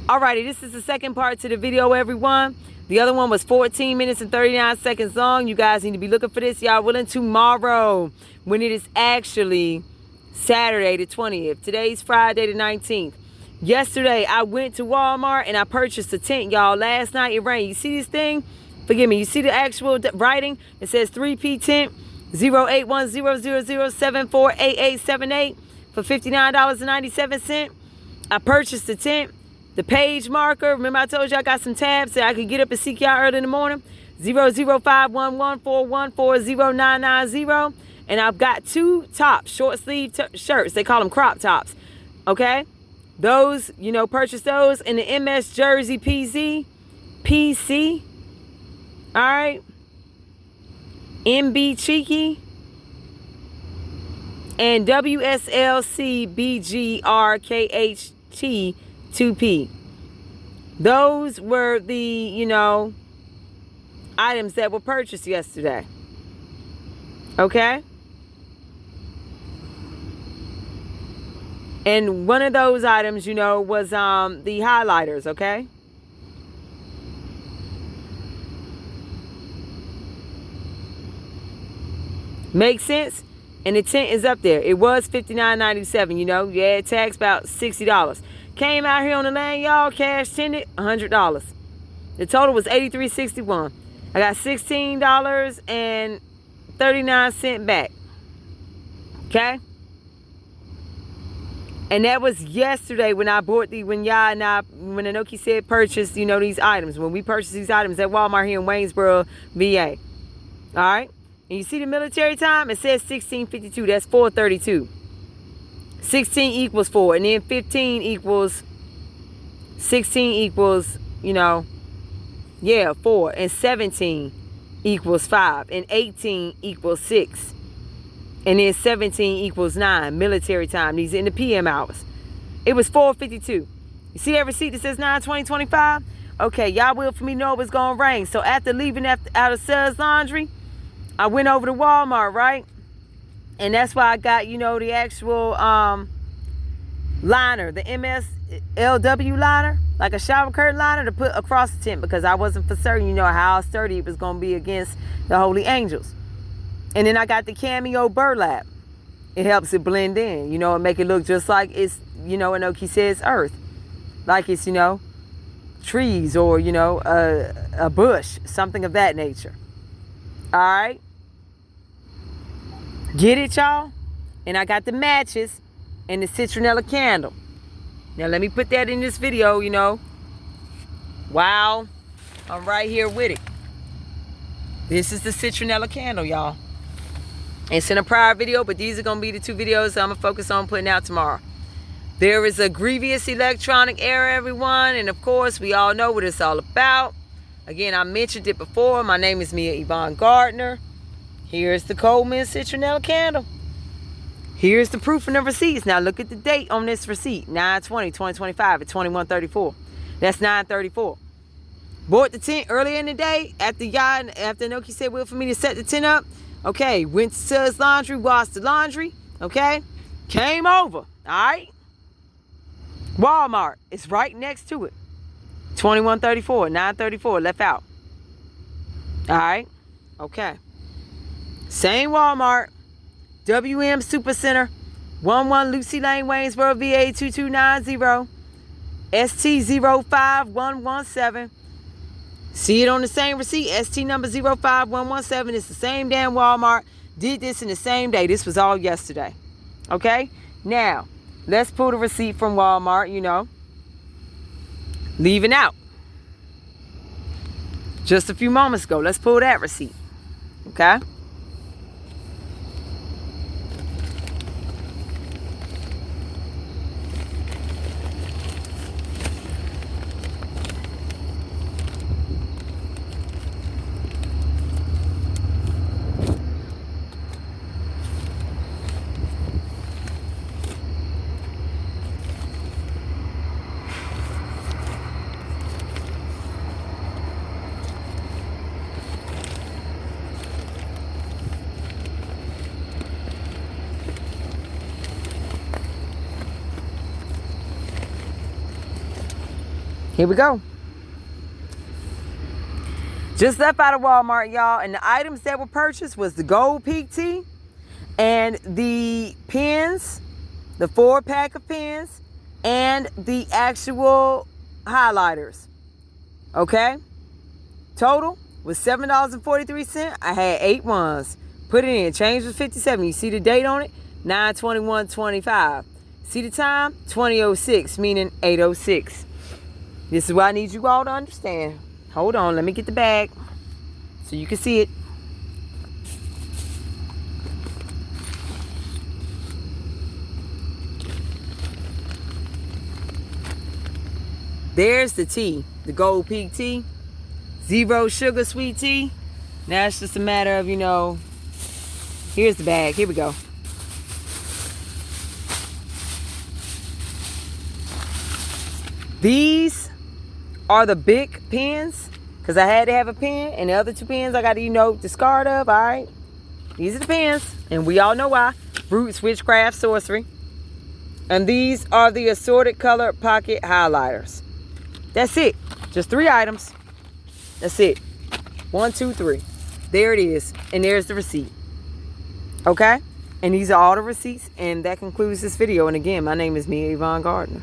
Alrighty, this is the second part to the video, everyone. The other one was 14 minutes and 39 seconds long. You guys need to be looking for this. Y'all willing tomorrow when it is actually Saturday the 20th. Today's Friday the 19th. Yesterday, I went to Walmart and I purchased a tent, y'all. Last night it rained. You see this thing? Forgive me. You see the actual writing? It says 3P tent 081000748878 for $59.97. I purchased the tent. The page marker, remember I told you I got some tabs so I could get up and seek y'all early in the morning. 0051141409090. And I've got two tops, short sleeve shirts. They call them crop tops. Okay? Those, you know, purchase those in the MS Jersey PC. All right? MB Cheeky. And WSLC BGRKHT 2P. Those were the, you know, items that were purchased yesterday. Okay? And one of those items, you know, was the highlighters, okay? Make sense? And the tent is up there. It was $59.97, you know. Yeah, tax about $60. Came out here on the land, y'all. Cash tented, $100. The total was $83.61. I got $16.39 back. Okay? And that was yesterday when I bought when Anoki said purchase, you know, these items. When we purchased these items at Walmart here in Waynesboro, VA. All right? And you see the military time? It says 16:52. That's 4:32. 16 equals 4. And then 15 equals 16 equals, you know, yeah, 4. And 17 equals 5. And 18 equals 6. And then 17 equals 9. Military time. These are in the PM hours. It was 4:52. You see that receipt that says 9/20/25? Okay, y'all will for me know it was going to rain. So after leaving out of Suz Laundry, I went over to Walmart, right? And that's why I got, you know, the actual liner, the MSLW liner, like a shower curtain liner to put across the tent because I wasn't for certain, you know, how sturdy it was going to be against the Holy Angels. And then I got the cameo burlap. It helps it blend in, you know, and make it look just like it's, you know, Anoki says earth. Like it's, you know, trees or, you know, a bush, something of that nature. All right? Get it, y'all? And I got the matches and the citronella candle. Now, let me put that in this video, you know. Wow. I'm right here with it. This is the citronella candle, y'all. It's in a prior video, but these are going to be the two videos I'm going to focus on putting out tomorrow. There is a grievous electronic error, everyone. And, of course, we all know what it's all about. Again, I mentioned it before. My name is Mia Yvonne Gardner. Here's the Coleman citronella candle. Here's the proof and the receipts. Now look at the date on this receipt. 9/20/2025 at 21:34. That's 9/34. Bought the tent earlier in the day after Anoki said well for me to set the tent up. Okay, went to Suz Laundry, washed the laundry. Okay, came over. All right. Walmart is right next to it. 21:34, 9:34, left out. All right. Okay. Same Walmart, WM Supercenter, 11 Lucy Lane, Waynesboro, VA 2290, ST05117. See it on the same receipt, ST number 05117. It's the same damn Walmart. Did this in the same day. This was all yesterday. Okay? Now, let's pull the receipt from Walmart, you know. Leaving out. Just a few moments ago. Let's pull that receipt. Okay? Here we go. Just left out of Walmart, y'all. And the items that were purchased was the Gold Peak Tea and the pens, the 4-pack of pens, and the actual highlighters. Okay? Total was $7.43. I had 8 ones. Put it in. Change was 57. You see the date on it? 9/21/25. See the time? 20:06, meaning 8:06. This is what I need you all to understand. Hold on, let me get the bag so you can see it. There's the tea, the Gold Peak Tea. 0 sugar sweet tea. Now it's just a matter of, here's the bag. Here we go. These are the big pens, because I had to have a pen, and the other 2 pens I got to, discard of, all right? These are the pens, and we all know why. Roots, Witchcraft, Sorcery. And these are the assorted color pocket highlighters. That's it. Just 3 items. That's it. 1, 2, 3. There it is, and there's the receipt. Okay? And these are all the receipts, and that concludes this video. And again, my name is Mia Yvonne Gardner.